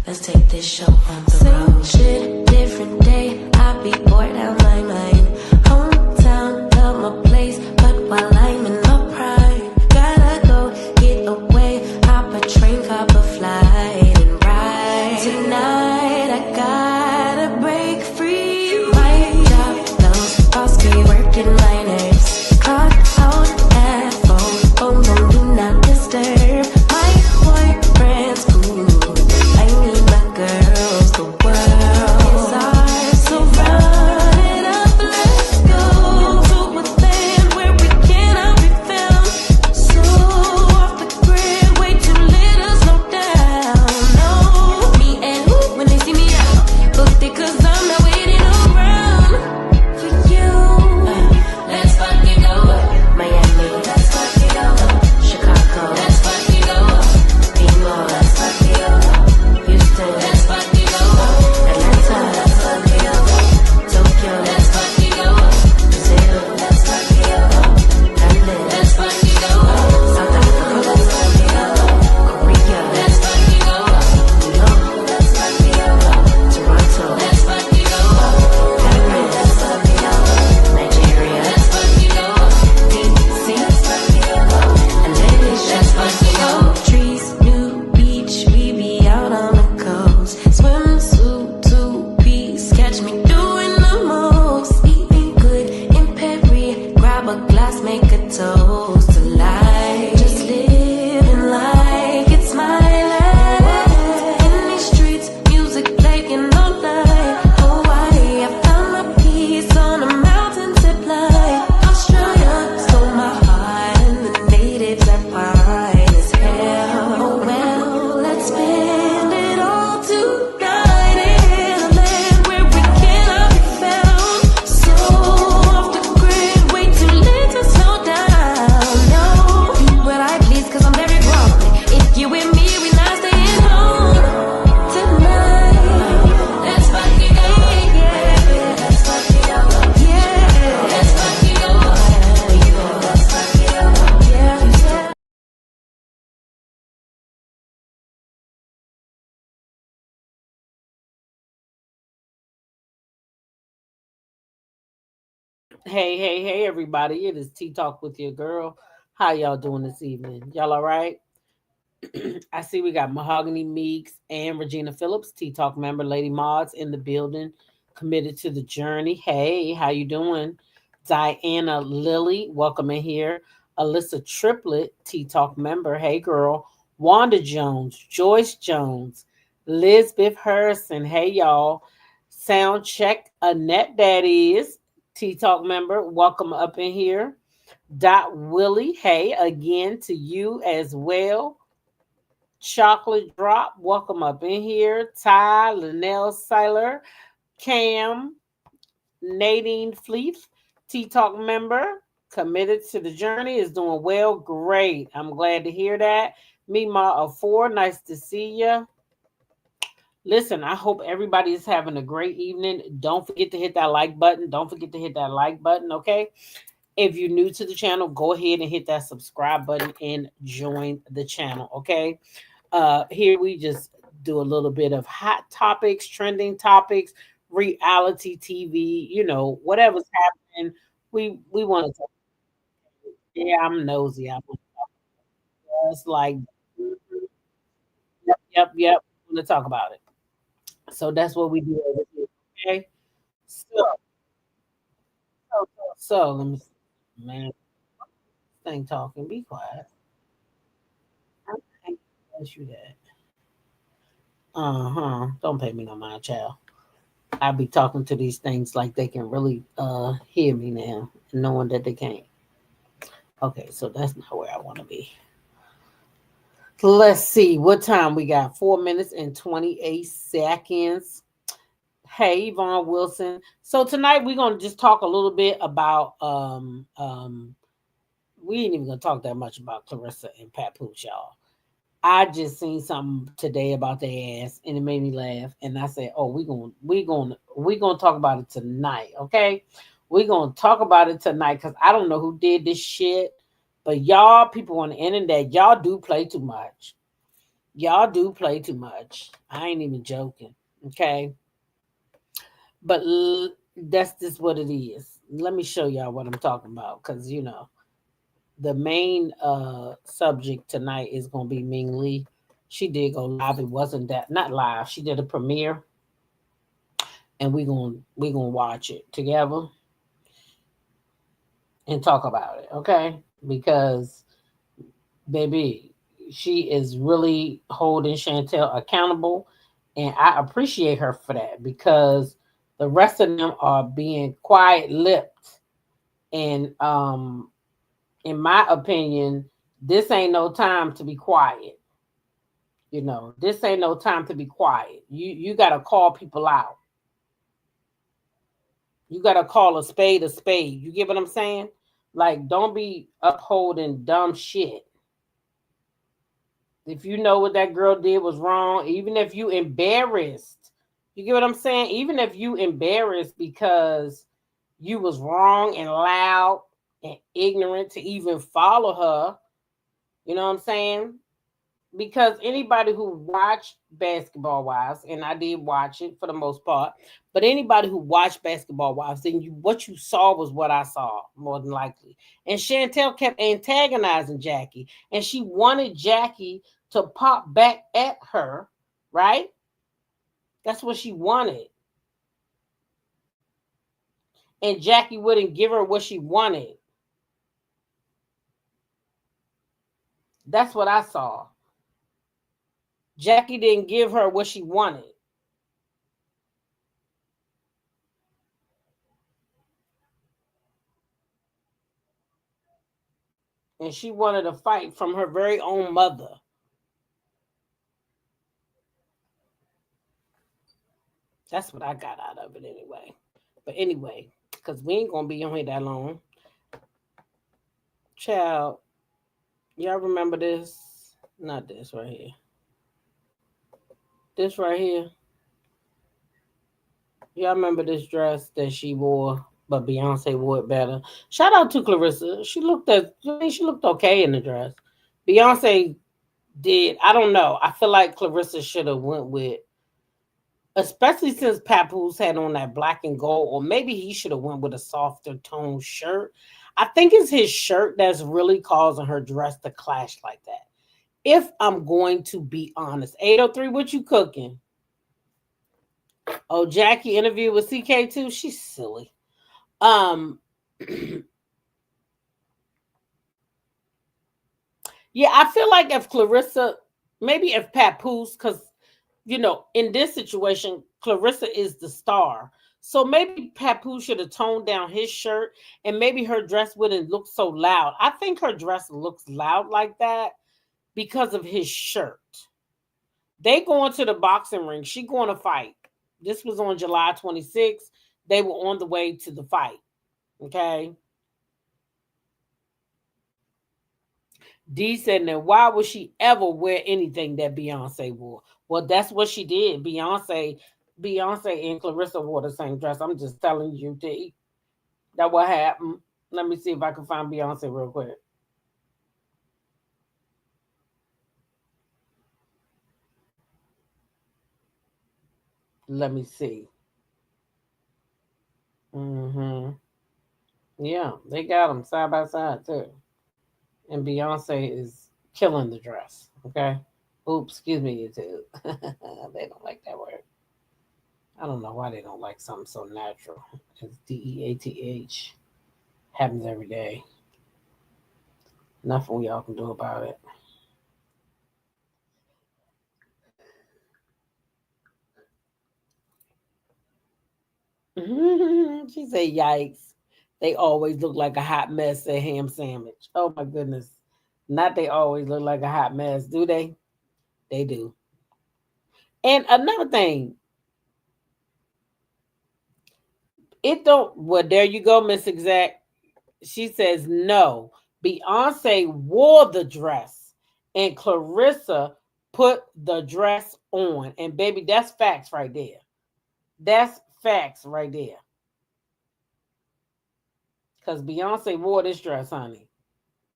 Let's take this show on the road. Shit, different day. I be bored out my mind. Hometown, love my place, but while I'm in my prime, gotta go get away. Hop a train, cop a flight, and ride. Tonight I gotta break free. My job, those boss be working my nerves. Clock out at 4. Oh no, do not disturb. My boyfriend's cool. I need my girls. The world is ours, so run it up. Let's go to a land where we cannot be found. So off the grid, way too little, slow down. No, me and who when they see me out, booked it 'cause I'm not waiting around for you. Let's fucking go. Miami, let's fucking go. Chicago, let's fucking go. IMO, let's fucking go. Houston, let's fucking go. Atlanta, let's fucking go. Tokyo, let's fucking go. Brazil, let's fucking go. London, let's fucking go. South Africa, let's fucking go. Korea, let's fucking go. New York, let's fucking go. Toronto, let's fucking go. Paris, let's fucking go. Nigeria, let's fucking go. DC, let's fucking go. And Ladies, let's fucking go. Trees, new beach, we be out on the coast. Swimsuit, 2-piece, catch me doing the most. Eating good in Paris, grab a glass, make a toast to life. Just living like it's my life. In these streets, music playing all night. Hawaii, I found my peace on a mountain zip line. Australia stole my heart, and the natives are fine as hell. Oh well, let's spend it all tonight in a land where we cannot be found. So off the grid, way too late to slow down. No, do what I please 'cause I'm very grown. If you with me, we not staying home tonight. Let's fucking go, yeah. Let's fucking go, yeah. Let's fucking go, let's fucking go, yeah. Hey, everybody. It is Tea Talk with your girl. How y'all doing this evening? Y'all all right? I see we got Mahogany Meeks and Regina Phillips, Tea Talk member, Lady Mods in the building, committed to the journey. Hey, how you doing? Diana Lilly, welcome in here. Alyssa Triplet, Tea Talk member. Hey, girl. Wanda Jones, Joyce Jones, Lisbeth Harrison. Hey, y'all. Sound check. Annette, that is. Tea Talk member. Welcome up in here. Dot Willie. Hey, again to you as well. Chocolate Drop, welcome up in here. Ty, Linnell Seiler, Cam, Nadine Fleet, Tea Talk member, committed to the journey, is doing well. Great. I'm glad to hear that. Mima of 4, nice to see you. Listen, I hope everybody is having a great evening. Don't forget to hit that like button. Don't forget to hit that like button, okay? If you're new to the channel, go ahead and hit that subscribe button and join the channel, okay? Here we just do a little bit of hot topics, trending topics, reality TV, whatever's happening. We want to talk. Yeah, I'm nosy. I want to just like yep. I want to talk about it. So that's what we do over here. Okay. So let me see. Man, thing talking. Be quiet. I can't ask you that. Don't pay me no mind, child. I be talking to these things like they can really hear me now, knowing that they can't. Okay, so that's not where I want to be. Let's see what time we got. 4 minutes and 28 seconds. Hey, Yvonne Wilson. So tonight we're gonna just talk a little bit about we ain't even gonna talk that much about Clarissa and Papoose, y'all. I just seen something today about their ass and it made me laugh. And I said, oh, we gonna talk about it tonight, okay? We're gonna talk about it tonight because I don't know who did this shit, but y'all people on the internet, y'all do play too much. Y'all do play too much. I ain't even joking. Okay. But that's just what it is. Let me show y'all what I'm talking about. Because, the main subject tonight is going to be Ming Lee. She did go live. It wasn't that, not live. She did a premiere, and we gonna watch it together and talk about it, okay? Because baby, she is really holding Chantell accountable, and I appreciate her for that because the rest of them are being quiet lipped, and in my opinion, this ain't no time to be quiet. This ain't no time to be quiet. You gotta call people out. You gotta call a spade a spade. You get what I'm saying? Like, don't be upholding dumb shit. If you know what that girl did was wrong, even if you embarrassed, you get what I'm saying? Even if you embarrassed because you was wrong and loud and ignorant to even follow her, you know what I'm saying? Because anybody who watched Basketball Wives, and I did watch it for the most part, but anybody who watched Basketball Wives, then what you saw was what I saw, more than likely. And Chantell kept antagonizing Jackie, and she wanted Jackie to pop back at her, right? That's what she wanted. And Jackie wouldn't give her what she wanted. That's what I saw. Jackie didn't give her what she wanted. And she wanted a fight from her very own mother. That's what I got out of it anyway. But anyway, because we ain't gonna be on here that long. Child, y'all remember this? Not this right here. This right here. Y'all remember this dress that she wore, but Beyonce wore it better. Shout out to Clarissa. She looked okay in the dress. Beyonce did. I don't know. I feel like Clarissa should have went with, especially since Papoose had on that black and gold, or maybe he should have went with a softer tone shirt. I think it's his shirt that's really causing her dress to clash like that. If I'm going to be honest, 803, what you cooking? Oh, Jackie interview with CK2. She's silly. Um, yeah, I feel like if Clarissa, maybe if Papoose, because in this situation, Clarissa is the star. So maybe Papoose should have toned down his shirt, and maybe her dress wouldn't look so loud. I think her dress looks loud like that because of his shirt. They going to the boxing ring. She going to fight. This was on July 26th. They were on the way to the fight. Okay. D said, now why would she ever wear anything that Beyonce wore? Well, that's what she did. Beyonce and Clarissa wore the same dress. I'm just telling you, D. That what happened. Let me see if I can find Beyonce real quick. Let me see. Mm-hmm. Yeah, they got them side by side too. And Beyonce is killing the dress. Okay. Oops, excuse me, YouTube. They don't like that word. I don't know why they don't like something so natural. It's DEATH. Happens every day. Nothing y'all can do about it. She said, "Yikes! They always look like a hot mess." At ham sandwich. Oh my goodness! Not they always look like a hot mess, do they? They do. And another thing, it don't. Well, there you go, Miss Exact. She says no. Beyonce wore the dress, and Clarissa put the dress on. And baby, that's facts right there. That's facts right there. Because Beyonce wore this dress, honey.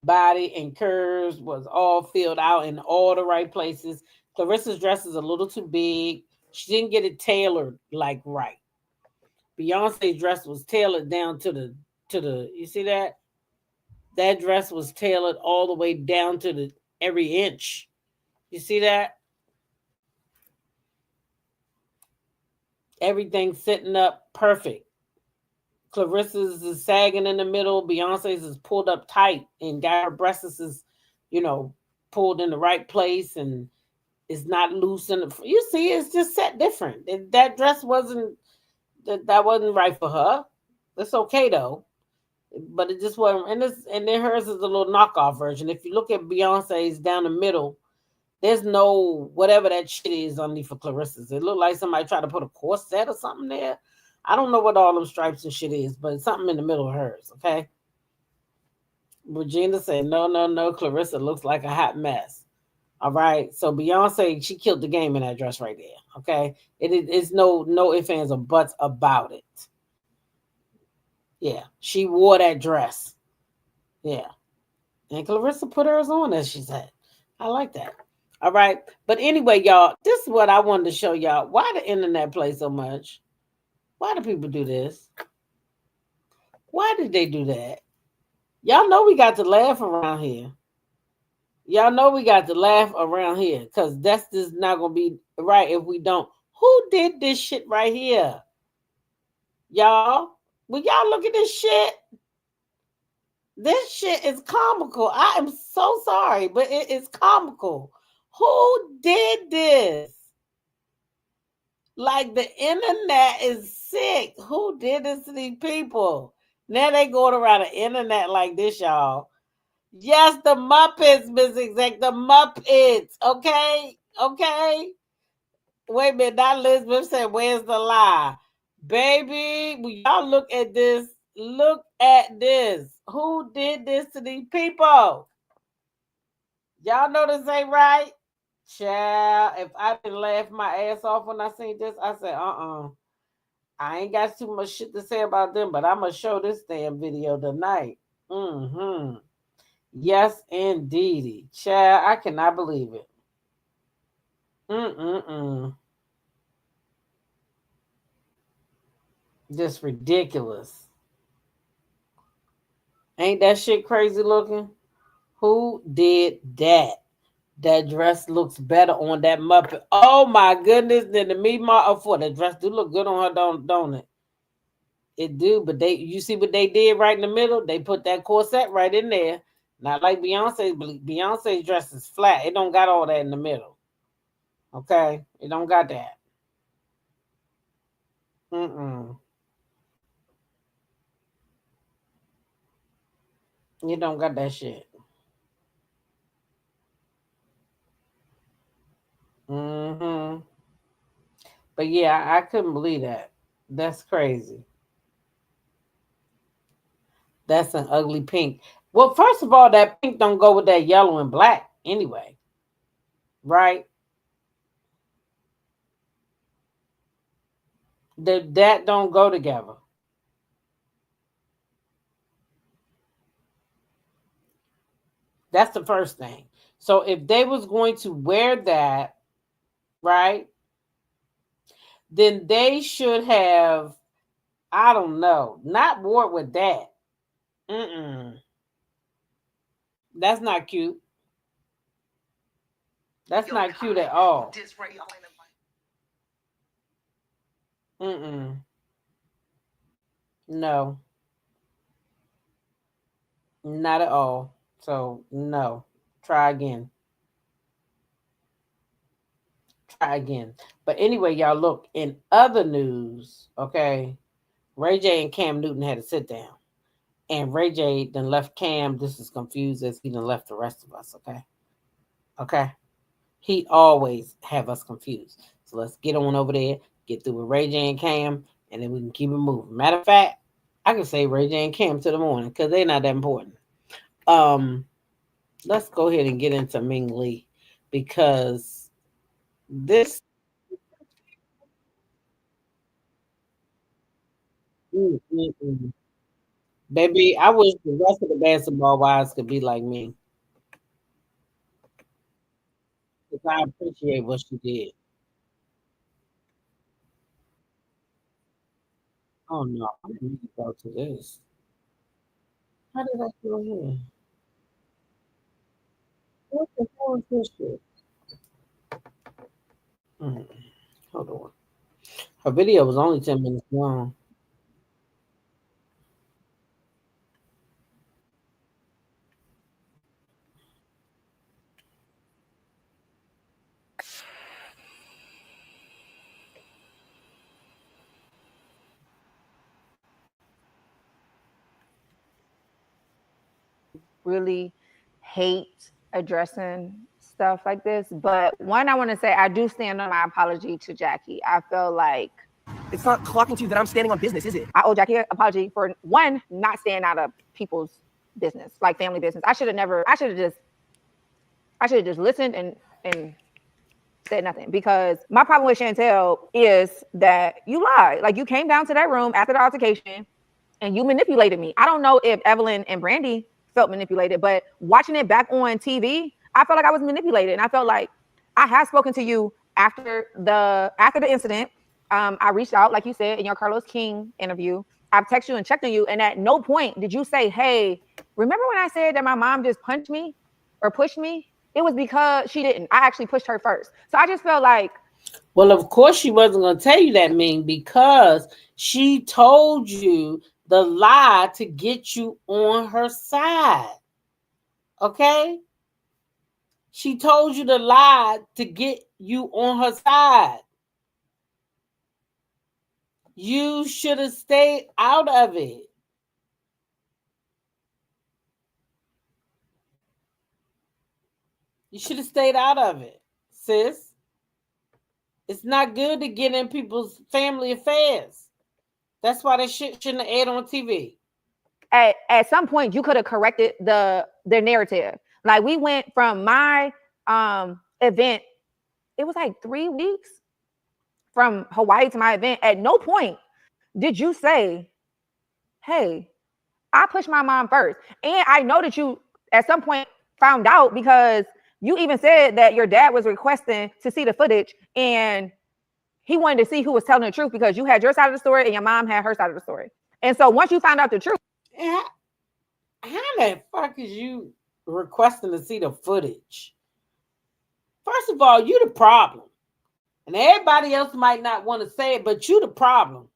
Body and curves was all filled out in all the right places. Clarissa's dress is a little too big. She didn't get it tailored like right. Beyonce's dress was tailored down to the you see that? That dress was tailored all the way down to the every inch. You see that? Everything sitting up perfect. Clarissa's is sagging in the middle. Beyonce's is pulled up tight and got her breasts is, you know, pulled in the right place and it's not loose. And you see, it's just set different. That dress wasn't that wasn't right for her. It's okay though, but it just wasn't. And then hers is a little knockoff version. If you look at Beyonce's down the middle, there's no whatever that shit is underneath for Clarissa's. It looked like somebody tried to put a corset or something there. I don't know what all them stripes and shit is, but it's something in the middle of hers, okay? Regina said, no, no, no. Clarissa looks like a hot mess. All right. So Beyonce, she killed the game in that dress right there. Okay. It's no ifs, ands, or buts about it. Yeah. She wore that dress. Yeah. And Clarissa put hers on, as she said. I like that. All right. But anyway, y'all, this is what I wanted to show y'all. Why the internet play so much? Why do people do this? Why did they do that? Y'all know we got to laugh around here. Y'all know we got to laugh around here because that's just not going to be right if we don't. Who did this shit right here? Y'all, will y'all look at this shit? This shit is comical. I am so sorry, but it is comical. Who did this? Like the internet is sick. Who did this to these people? Now they going around the internet like this, y'all. Yes, the Muppets, Miss Exec, the Muppets. Okay, okay. Wait a minute, that Elizabeth said, "Where's the lie, baby?" When y'all look at this. Look at this. Who did this to these people? Y'all know this ain't right. Child, if I didn't laugh my ass off when I seen this, I said, I ain't got too much shit to say about them, but I'm gonna show this damn video tonight. Mm-hmm. Yes, indeedy. Child, I cannot believe it. Mm-mm-mm. Just ridiculous. Ain't that shit crazy looking? Who did that? That dress looks better on that Muppet. Oh my goodness, than the me for the dress do look good on her, don't it? It do, but you see what they did right in the middle? They put that corset right in there. Not like Beyonce's. Beyonce's dress is flat. It don't got all that in the middle. Okay, it don't got that. Mm-mm. You don't got that shit. Mm-hmm. But yeah, I couldn't believe that. That's crazy. That's an ugly pink. Well, first of all, that pink don't go with that yellow and black anyway, right? That don't go together. That's the first thing. So if they was going to wear that, right, then they should have, I don't know, not wore with that. Mm-mm. That's not cute. That's not cute at all. Mm-mm. No, not at all. So no. Try again. Try again. But anyway, y'all look, in other news, okay, Ray J and Cam Newton had to sit down. And Ray J then left Cam. This is confused as he done left the rest of us, okay? Okay. He always have us confused. So let's get on over there, get through with Ray J and Cam, and then we can keep it moving. Matter of fact, I can say Ray J and Cam to the morning because they're not that important. Um, let's go ahead and get into Ming Lee because this mm. Baby, I wish the rest of the basketball wives could be like me. because I appreciate what she did. Oh no, I need to go to this. How did I go here? What the hell is this shit? Mm, hold on. Her video was only 10 minutes long. Really hate addressing stuff like this. But one, I want to say I do stand on my apology to Jackie. I feel like it's not clocking to you that I'm standing on business, is it? I owe Jackie an apology for one, not staying out of people's business, like family business. I should have just listened and said nothing, because my problem with Chantell is that you lied. Like, you came down to that room after the altercation and you manipulated me. I don't know if Evelyn and Brandy felt manipulated, but watching it back on TV, I felt like I was manipulated. And I felt like I had spoken to you after the incident. I reached out, like you said, in your Carlos King interview. I've texted you and checked on you. And at no point did you say, hey, remember when I said that my mom just punched me or pushed me? It was because she didn't. I actually pushed her first. So I just felt like, well, of course she wasn't going to tell you that, Ming, because she told you the lie to get you on her side. Okay? She told you the lie to get you on her side. You should have stayed out of it. You should have stayed out of it, sis. It's not good to get in people's family affairs. That's why that shit shouldn't have aired on TV. At some point you could have corrected their narrative. Like, we went from my event, it was like 3 weeks from Hawaii to my event. At no point did you say, hey, I pushed my mom first. And I know that you at some point found out, because you even said that your dad was requesting to see the footage and he wanted to see who was telling the truth, because you had your side of the story and your mom had her side of the story. And so once you found out the truth, how the fuck is you requesting to see the footage? First of all, you the problem. And everybody else might not want to say it, but you the problem.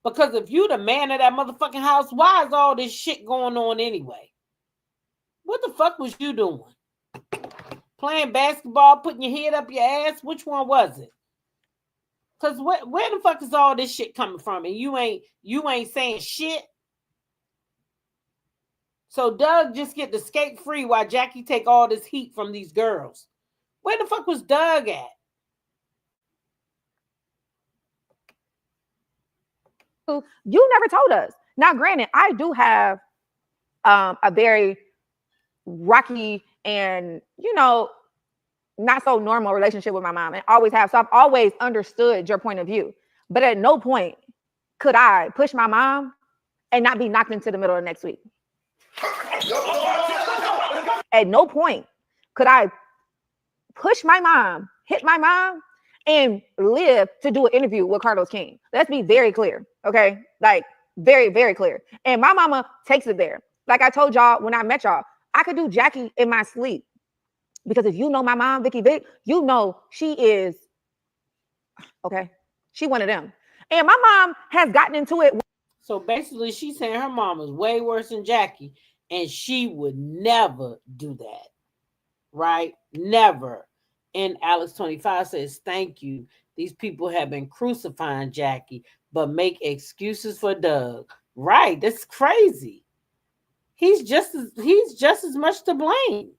Because if you the man of that motherfucking house, why is all this shit going on anyway? What the fuck was you doing? Playing basketball, putting your head up your ass? Which one was it? Because where the fuck is all this shit coming from? And you ain't saying shit. So Doug just get to skate free while Jackie take all this heat from these girls. Where the fuck was Doug at? you never told us. Now, granted, I do have a very rocky and, not so normal relationship with my mom, and always have. So I've always understood your point of view. But at no point could I push my mom and not be knocked into the middle of next week. At no point could I push my mom, hit my mom, and live to do an interview with Carlos King. Let's be very clear, okay? Like, very, very clear. And my mama takes it there. Like I told y'all when I met y'all, I could do Jackie in my sleep. Because if you know my mom, Vicky Vic, you know she is, okay, she one of them. And my mom has gotten into it. So basically, she's saying her mom is way worse than Jackie, and she would never do that, right? Never. And Alex 25 says, thank you. These people have been crucifying Jackie, but make excuses for Doug. Right, that's crazy. He's just as much to blame.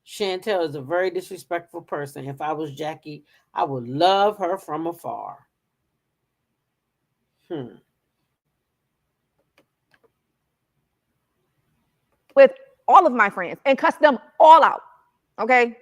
Chantell is a very disrespectful person. If I was Jackie, I would love her from afar. With all of my friends and cuss them all out. Okay?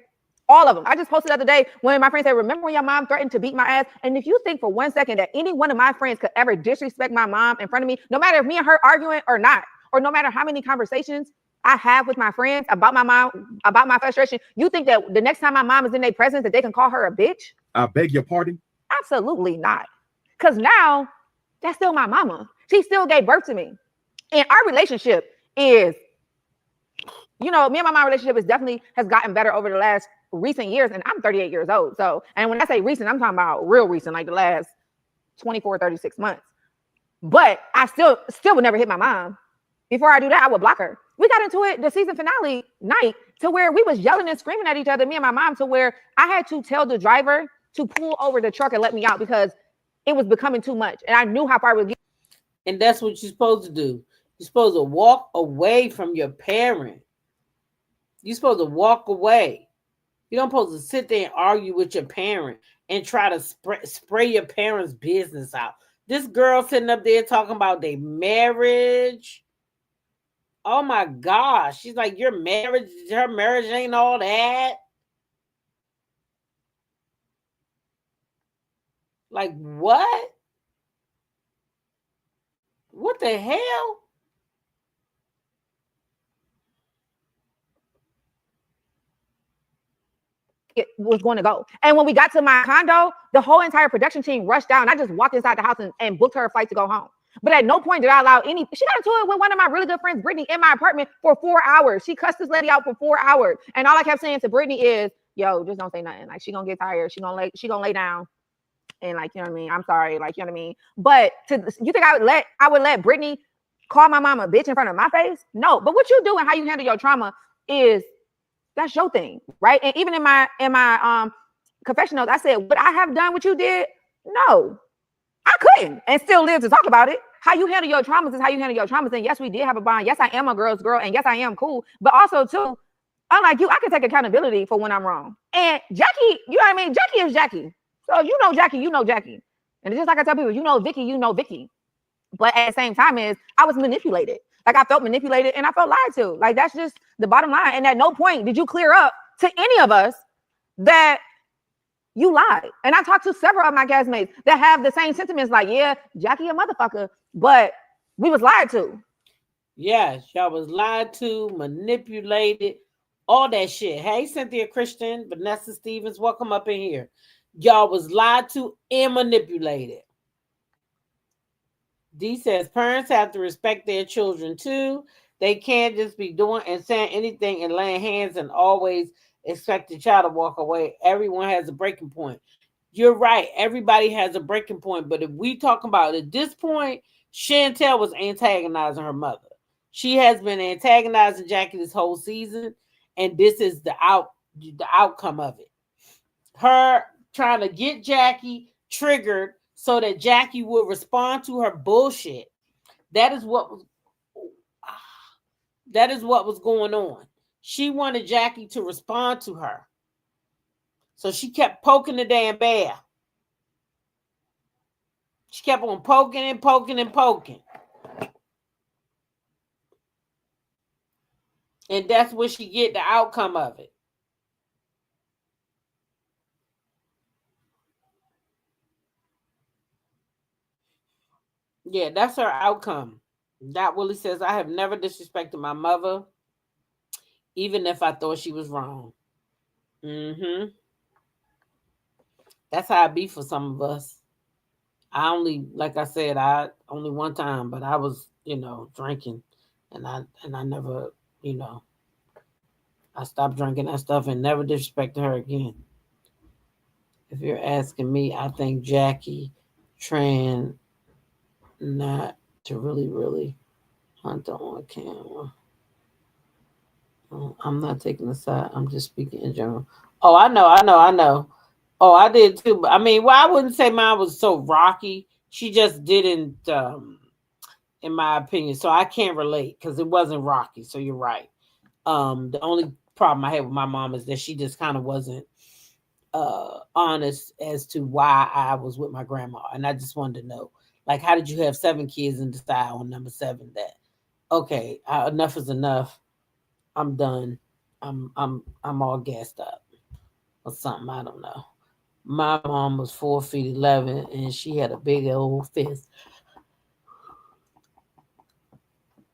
All of them. I just posted the other day when my friend said, remember when your mom threatened to beat my ass? And if you think for 1 second that any one of my friends could ever disrespect my mom in front of me, no matter if me and her arguing or not, or no matter how many conversations, I have with my friends about my mom, about my frustration, you think that the next time my mom is in their presence that they can call her a bitch? I beg your pardon? Absolutely not. Because now that's still my mama. She still gave birth to me. And our relationship is, you know, me and my mom relationship is definitely has gotten better over the last recent years. And I'm 38 years old. So, and when I say recent, I'm talking about real recent, like the last 24, 36 months. But I still would never hit my mom. Before I do that, I would block her. We got into it the season finale night to where we was yelling and screaming at each other, me and my mom, to where I had to tell the driver to pull over the truck and let me out because it was becoming too much. And I knew how far it was getting. And that's what you're supposed to do. You're supposed to walk away from your parent. You're supposed to walk away. You don't supposed to sit there and argue with your parent and try to spray your parents' business out. This girl sitting up there talking about their marriage. Oh my gosh. She's like, her marriage ain't all that. Like, what? What the hell? It was going to go. And when we got to my condo, the whole entire production team rushed down. I just walked inside the house and booked her a flight to go home. But at no point did I allow any. She got into it with one of my really good friends, Brittany, in my apartment for 4 hours. She cussed this lady out for 4 hours. And all I kept saying to Brittany is, yo, just don't say nothing. Like, she gonna get tired. She gonna lay down. And like, you know what I mean? I'm sorry. Like, you know what I mean? But you think I would let Brittany call my mama a bitch in front of my face? No. But what you do and how you handle your trauma is, that's your thing, right? And even in my confession notes, I said, would I have done what you did? No, I couldn't, and still live to talk about it. How you handle your traumas is how you handle your traumas. And yes, we did have a bond. Yes, I am a girl's girl, and yes, I am cool. But also, too, unlike you, I can take accountability for when I'm wrong. And Jackie, you know what I mean? Jackie is Jackie. So you know Jackie, you know Jackie. And it's just like I tell people, you know Vicky, you know Vicky. But at the same time, I was manipulated. Like, I felt manipulated and I felt lied to. Like, that's just the bottom line. And at no point did you clear up to any of us that you lied. And I talked to several of my castmates that have the same sentiments, like, yeah, Jackie a motherfucker, but we was lied to. Yes, y'all was lied to, manipulated, all that shit. Hey, Cynthia Christian, Vanessa Stevens, welcome up in here. Y'all was lied to and manipulated. D says parents have to respect their children too. They can't just be doing and saying anything and laying hands and always expect the child to walk away. Everyone has a breaking point. You're right. Everybody has a breaking point. But if we talk about at this point, Chantell was antagonizing her mother. She has been antagonizing Jackie this whole season, and this is the outcome of it. Her trying to get Jackie triggered so that Jackie would respond to her bullshit. That is what was going on. She wanted Jackie to respond to her. So she kept poking the damn bear. She kept on poking and poking and poking. And that's where she get the outcome of it. Yeah, that's her outcome. Dot Willie says, I have never disrespected my mother, even if I thought she was wrong. That's how it be for some of us. I only, like I said, only one time, but I was, drinking, and I never, I stopped drinking that stuff and never disrespected her again. If you're asking me, I think Jackie trying not to really hunt on camera. I'm not taking a side. I'm just speaking in general. Oh, I know. Oh, I did too. I mean, well, I wouldn't say mine was so rocky. She just didn't, in my opinion. So I can't relate because it wasn't rocky. So you're right. The only problem I had with my mom is that she just kind of wasn't honest as to why I was with my grandma. And I just wanted to know, like, how did you have 7 kids and decide on number 7 that, okay, enough is enough. I'm done. I'm all gassed up or something. I don't know. My mom was 4'11" and she had a big old fist.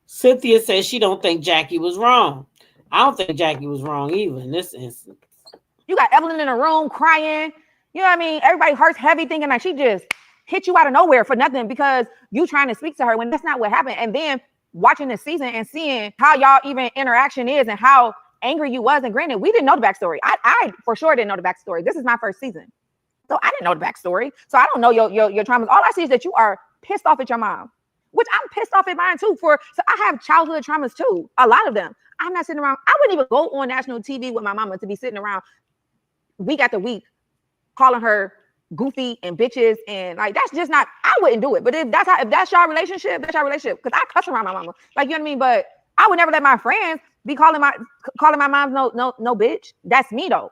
Cynthia says she don't think Jackie was wrong. I don't think Jackie was wrong either in this instance. You got Evelyn in a room crying. You know what I mean? Everybody hurts heavy thinking like she just hit you out of nowhere for nothing because you trying to speak to her when that's not what happened. And then watching the season and seeing how y'all even interaction is and how angry you was. And granted, we didn't know the backstory. I for sure didn't know the backstory. This is my first season. So I didn't know the backstory. So I don't know your traumas. All I see is that you are pissed off at your mom, which I'm pissed off at mine too. So I have childhood traumas too. A lot of them. I'm not sitting around. I wouldn't even go on national TV with my mama to be sitting around week after week calling her goofy and bitches and like that's just not. I wouldn't do it. But if that's your relationship, that's your relationship. Because I cuss around my mama, like you know what I mean. But I would never let my friends be calling my mom no bitch. That's me though.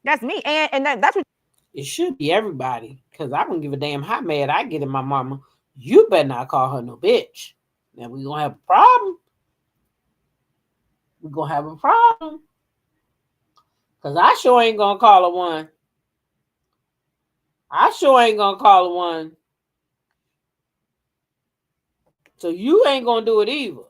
That's me. And that's what it should be everybody. Because I don't give a damn how mad I get at my mama. You better not call her no bitch. Now we're gonna have a problem. We're gonna have a problem. Because I sure ain't gonna call her one. I sure ain't gonna call her one. So you ain't gonna do it either.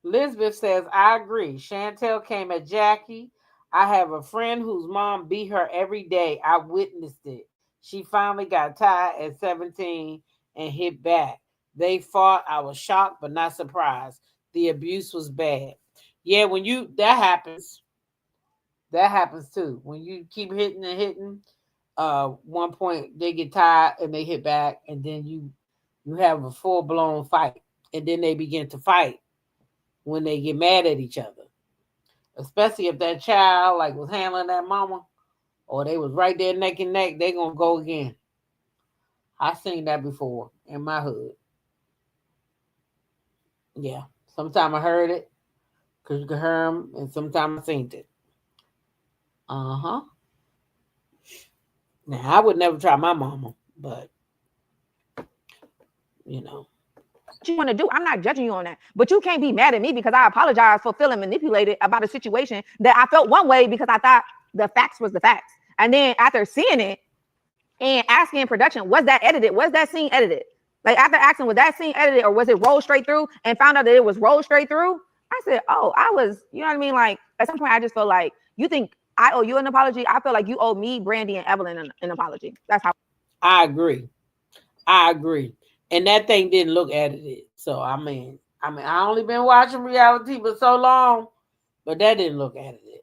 Elizabeth says, I agree. Chantell came at Jackie. I have a friend whose mom beat her every day. I witnessed it. She finally got tired at 17 and hit back. They fought. I was shocked but not surprised. The abuse was bad. Yeah, when that happens. That happens too. When you keep hitting and hitting, one point they get tired and they hit back, and then you have a full-blown fight. And then they begin to fight when they get mad at each other. Especially if that child like was handling that mama or they was right there neck and neck, they gonna go again. I seen that before in my hood. Yeah. Sometimes I heard it because you could hear them, and sometimes I seen it. Uh-huh. Now, I would never try my mama, but, you know. What you want to do? I'm not judging you on that. But you can't be mad at me because I apologize for feeling manipulated about a situation that I felt one way because I thought the facts was the facts. And then after seeing it and asking in production, was that edited? Was that scene edited? Like after asking, was that scene edited or was it rolled straight through and found out that it was rolled straight through? I said, oh, I was, you know what I mean? Like at some point I just felt like you think I owe you an apology. I feel like you owe me, Brandy, and Evelyn an apology. That's how I agree. And that thing didn't look edited. So I mean, I only been watching reality for so long, but that didn't look edited.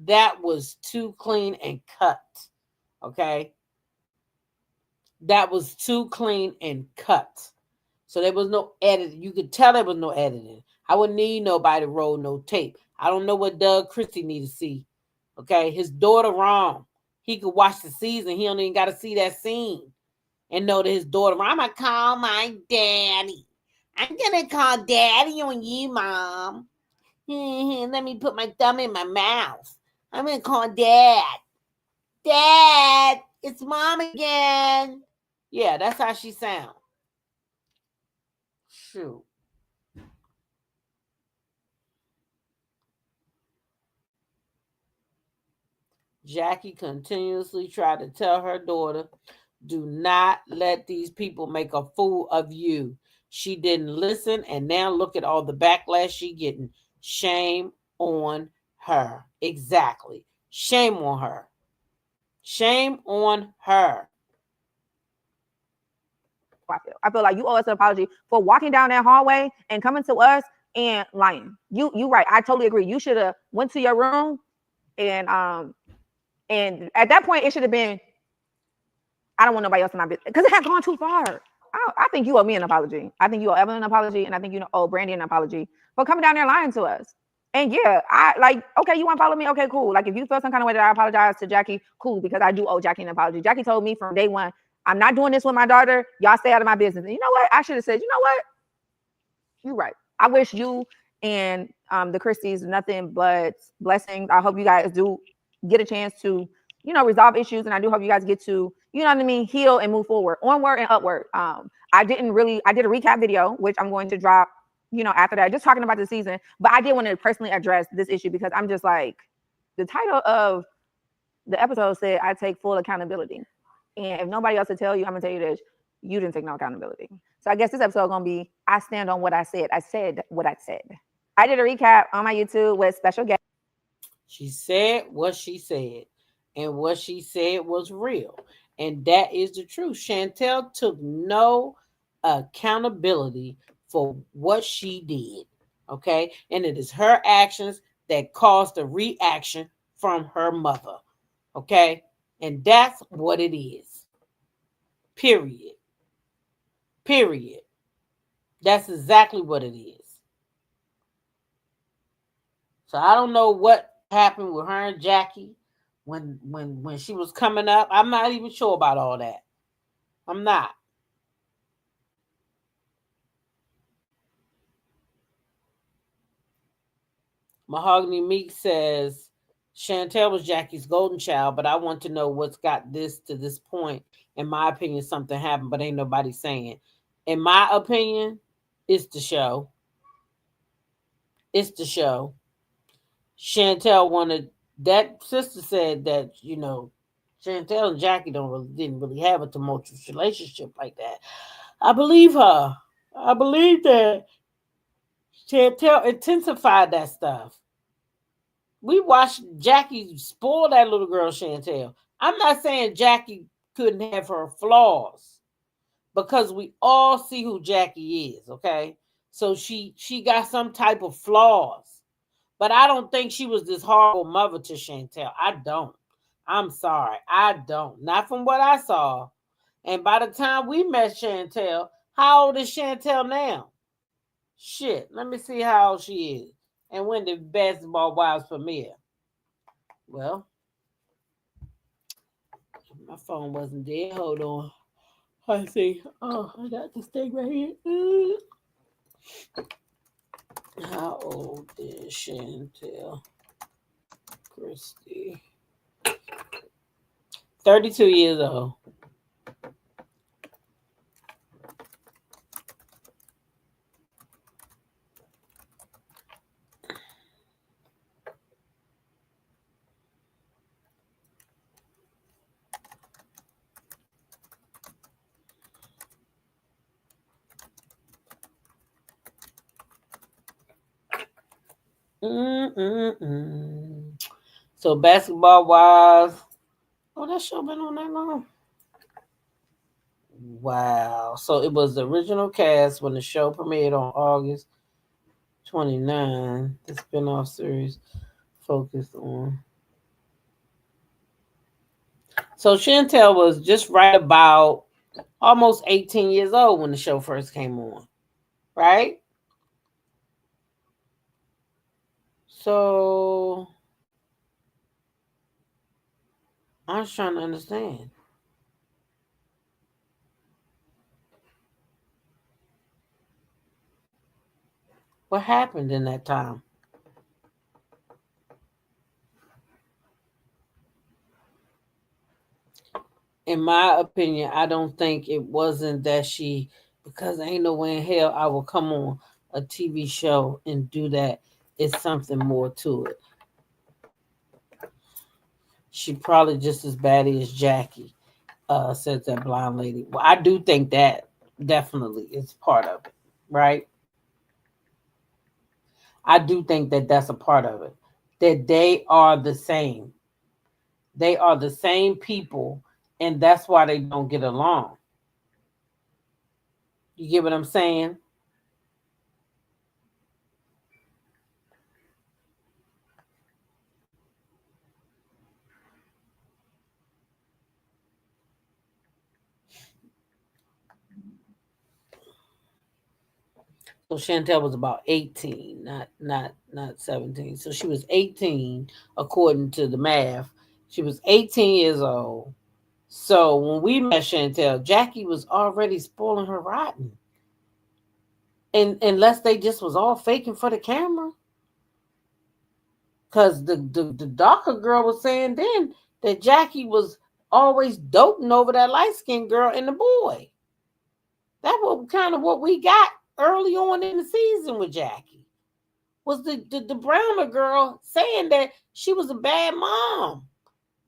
That was too clean and cut. Okay. That was too clean and cut. So there was no edit. You could tell there was no editing. I wouldn't need nobody to roll no tape. I don't know what Doug Christie need to see. Okay. His daughter wrong. He could watch the season. He don't even got to see that scene and know that his daughter, I'm going to call my daddy. I'm going to call daddy on you, Mom. Let me put my thumb in my mouth. I'm going to call Dad. Dad, it's Mom again. Yeah, that's how she sounds. Shoot. Jackie continuously tried to tell her daughter, do not let these people make a fool of you. She didn't listen, and now look at all the backlash she getting. Shame on her. Exactly. Shame on her. Shame on her. I feel like you owe us an apology for walking down that hallway and coming to us and lying. You right. I totally agree. You should have went to your room and at that point it should have been, I don't want nobody else in my business because it had gone too far. I think you owe me an apology. I think you owe Evelyn an apology, and I think you owe Brandy an apology for coming down there lying to us. And yeah, I like, okay, you want to follow me? Okay, cool. Like if you feel some kind of way that I apologize to Jackie, cool, because I do owe Jackie an apology. Jackie told me from day one, I'm not doing this with my daughter. Y'all stay out of my business. And you know what? I should have said, you know what? You're right. I wish you and the Christies nothing but blessings. I hope you guys do get a chance to, you know, resolve issues. And I do hope you guys get to, you know what I mean, heal and move forward, onward and upward. I did a recap video, which I'm going to drop, you know, after that, just talking about the season. But I did want to personally address this issue because I'm just like, the title of the episode said, I take full accountability. And if nobody else will tell you, I'm gonna tell you this. you didn't take no accountability. So I guess this episode is gonna be I stand on what I said. I said what I said. I did a recap on my YouTube with special guests. She said what she said, and what she said was real. And that is the truth. Chantell took no accountability for what she did. Okay. And it is her actions that caused the reaction from her mother. Okay. And that's what it is. Period. Period. That's exactly what it is. So I don't know what happened with her and Jackie when she was coming up. I'm not even sure about all that. I'm not. Mahogany Meek says Chantell was Jackie's golden child, but I want to know what's got this to this point. In my opinion, something happened, but ain't nobody saying. In my opinion, it's the show. It's the show. Chantell wanted, that sister said that, Chantell and Jackie didn't really have a tumultuous relationship like that. I believe her. I believe that Chantell intensified that stuff. We watched Jackie spoil that little girl, Chantell. I'm not saying Jackie couldn't have her flaws, because we all see who Jackie is, okay? So she got some type of flaws. But I don't think she was this horrible mother to Chantell. I don't. I'm sorry. I don't. Not from what I saw. And by the time we met Chantell, how old is Chantell now? Shit. Let me see how old she is. And when did Basketball Wives premiere? Well, my phone wasn't dead. Hold on. I see. Oh, I got this thing right here. How old is Chantell Christie? 32 years old. So Basketball Wives. Oh, that show been on that long? Wow. So it was the original cast when the show premiered on August 29. The spinoff series focused on. So Chantell was just right about almost 18 years old when the show first came on. Right? So I'm just trying to understand. What happened in that time? In my opinion, I don't think it wasn't that she, because ain't no way in hell I will come on a TV show and do that. It's something more to it. She probably just as batty as Jackie, says that blonde lady. Well, I do think that definitely is part of it, right? I do think that that's a part of it. That they are the same. They are the same people, and that's why they don't get along. You get what I'm saying? So Chantell was about 18, not 17. So she was 18, according to the math. She was 18 years old. So when we met Chantell, Jackie was already spoiling her rotten. And unless they just was all faking for the camera. Because the darker girl was saying then that Jackie was always doting over that light-skinned girl and the boy. That was kind of what we got early on in the season with Jackie. Was the browner girl saying that she was a bad mom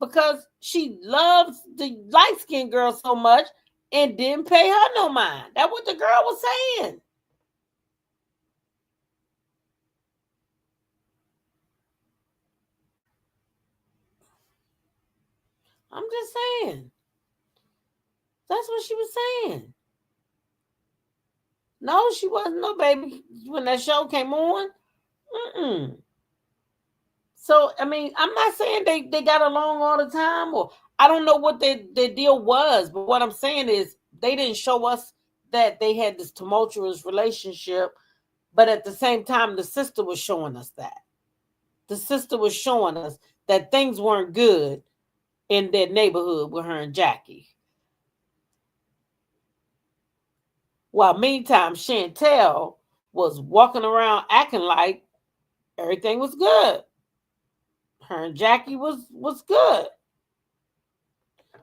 because she loves the light-skinned girl so much and didn't pay her no mind. That's what the girl was saying. I'm just saying. That's what she was saying. No, she wasn't no baby when that show came on. Mm-mm. So, I mean, I'm not saying they got along all the time, or I don't know what their deal was, but what I'm saying is they didn't show us that they had this tumultuous relationship, but at the same time, the sister was showing us that. The sister was showing us that things weren't good in their neighborhood with her and Jackie. While meantime, Chantell was walking around acting like everything was good. Her and Jackie was good.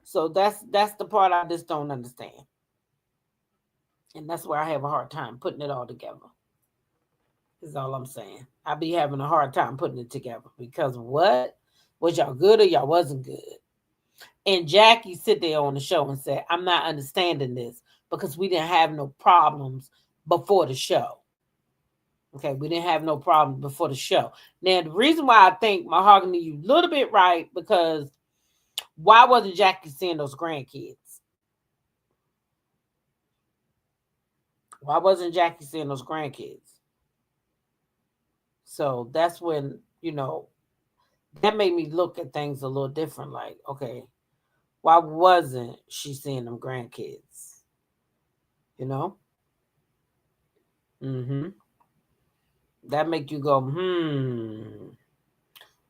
So that's the part I just don't understand. And that's where I have a hard time putting it all together. Is all I'm saying. I be having a hard time putting it together because what? Was y'all good or y'all wasn't good? And Jackie sit there on the show and said, I'm not understanding this because we didn't have no problems before the show. Okay, we didn't have no problems before the show. Now, the reason why I think Mahogany, you a little bit right, because why wasn't Jackie seeing those grandkids? Why wasn't Jackie seeing those grandkids? So that's when, that made me look at things a little different. Like, okay, why wasn't she seeing them grandkids? Mm-hmm. That make you go,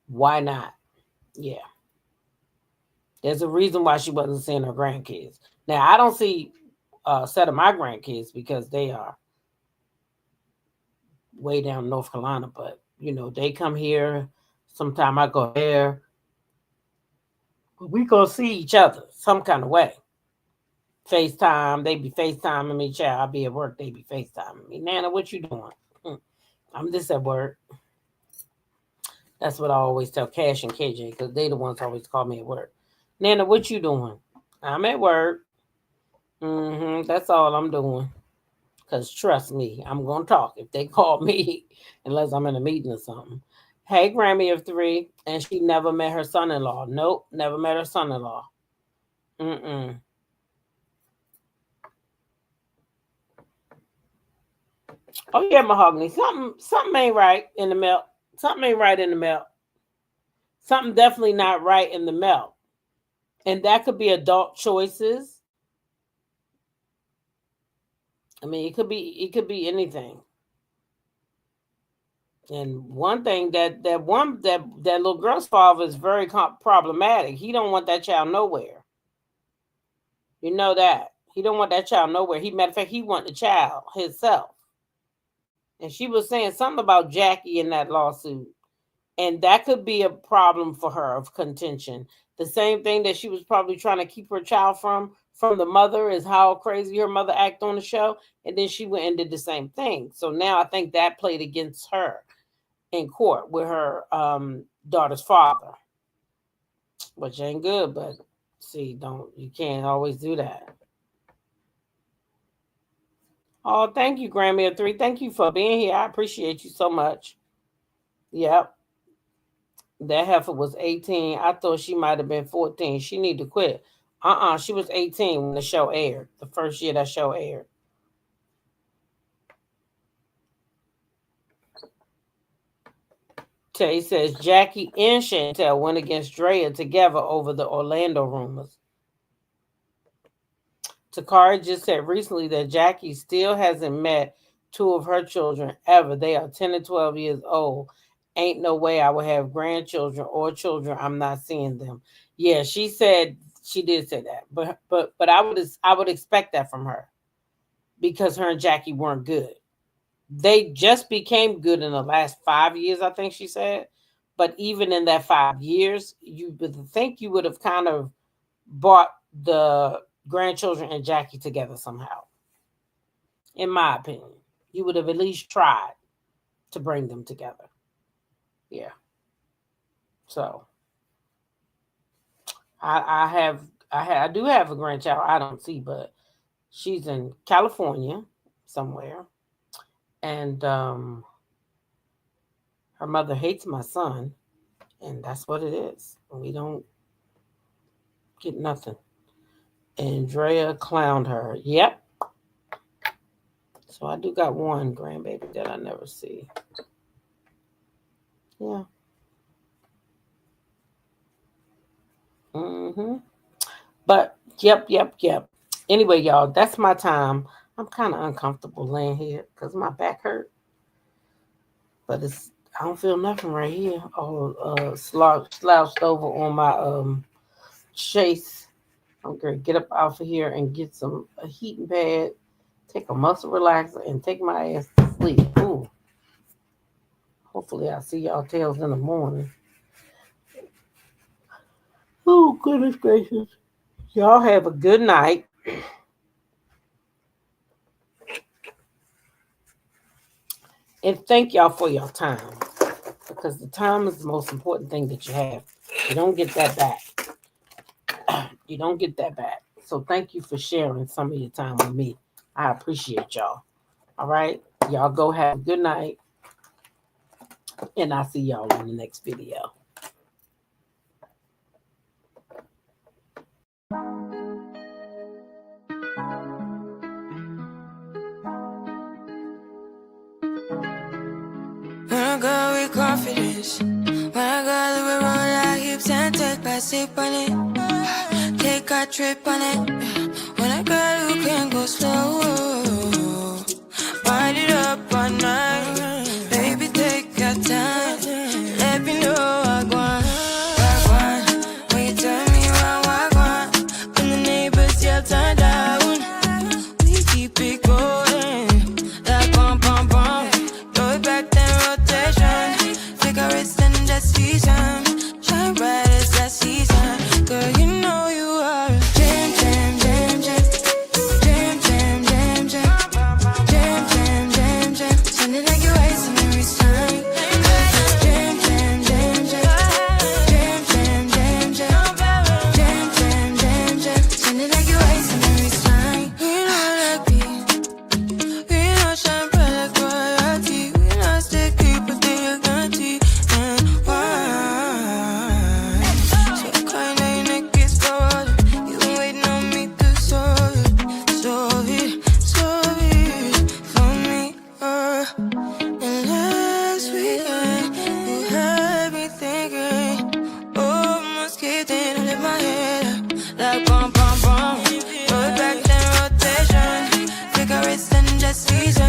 why not? Yeah. There's a reason why she wasn't seeing her grandkids. Now, I don't see a set of my grandkids because they are way down in North Carolina, but, they come here. Sometime I go there. We gonna see each other some kind of way. FaceTime, they be FaceTiming me, child. I'll be at work, they be FaceTiming me. Nana, what you doing? I'm just at work. That's what I always tell Cash and KJ because they the ones always call me at work. Nana, what you doing? I'm at work. That's all I'm doing. Because trust me, I'm going to talk if they call me, unless I'm in a meeting or something. Hey, Grammy of 3, and she never met her son-in-law. Nope, never met her son-in-law. Oh, yeah, Mahogany. Something ain't right in the milk. Something ain't right in the milk. Something definitely not right in the milk. And that could be adult choices. I mean, it could be anything. And one thing that little girl's father is very problematic. He don't want that child nowhere. You know that. He don't want that child nowhere. Matter of fact, he want the child himself. And she was saying something about Jackie in that lawsuit. And that could be a problem for her of contention. The same thing that she was probably trying to keep her child from the mother is how crazy her mother acted on the show. And then she went and did the same thing. So now I think that played against her in court with her daughter's father, which ain't good, but see, you can't always do that. Oh, thank you, Grammy of 3. Thank you for being here. I appreciate you so much. Yep. That heifer was 18. I thought she might have been 14. She need to quit. She was 18 when the show aired. The first year that show aired. Tay says Jackie and Chantell went against Drea together over the Orlando rumors. Takara just said recently that Jackie still hasn't met 2 of her children ever. They are 10 and 12 years old. Ain't no way I would have grandchildren or children. I'm not seeing them. Yeah, she did say that. But I would expect that from her because her and Jackie weren't good. They just became good in the last 5 years, I think she said. But even in that 5 years, you would think you would have kind of brought the grandchildren and Jackie together somehow. In my opinion, you would have at least tried to bring them together. Yeah. So I do have a grandchild I don't see, but She's in California somewhere, and her mother hates my son, and that's what it is. We don't get nothing. Andrea clowned her. Yep. So I do got one grandbaby that I never see. Yeah. But yep. Anyway, y'all, that's my time. I'm kind of uncomfortable laying here because my back hurt. But I don't feel nothing right here. All slouched over on my chase. I'm gonna get up off of here and get a heating pad, take a muscle relaxer, and take my ass to sleep. Ooh. Hopefully I'll see y'all tails in the morning. Oh, goodness gracious. Y'all have a good night. And thank y'all for your time. Because the time is the most important thing that you have. You don't get that back. You don't get that back. So thank you for sharing some of your time with me. I appreciate y'all. All right? Y'all go have a good night. And I'll see y'all in the next video. When I go with confidence, when I go we roll our hips and take a sip on it, take a trip on it. When I go we can go slow, wind it up all night. Baby, take your time, let me know I want. When you turn me around, I want. When the neighbors yell turn down, we keep it going. Like bum bum bum. Throw it back then rotation. Cigarettes and that season. Shine bright as that season. Girl, you know you are a jam, jam, jam, jam. Jam, jam, jam, jam. Jam, jam, jam, jam. Sounding like you're wasting every time. Jam, jam, jam, jam. Jam, jam, jam, jam. Jam, jam, jam, jam. Sounding like you're wasting every time. We know that beat. We know shine bright like royalty. We know stay keep with the guarantee. And why? So kind of your neck is cold. You been waiting on me to solve it for me. And last weekend you had me thinking, almost kidding. I lift my head up like bum bum bum. Throw it back then rotation. Cigarettes and just season.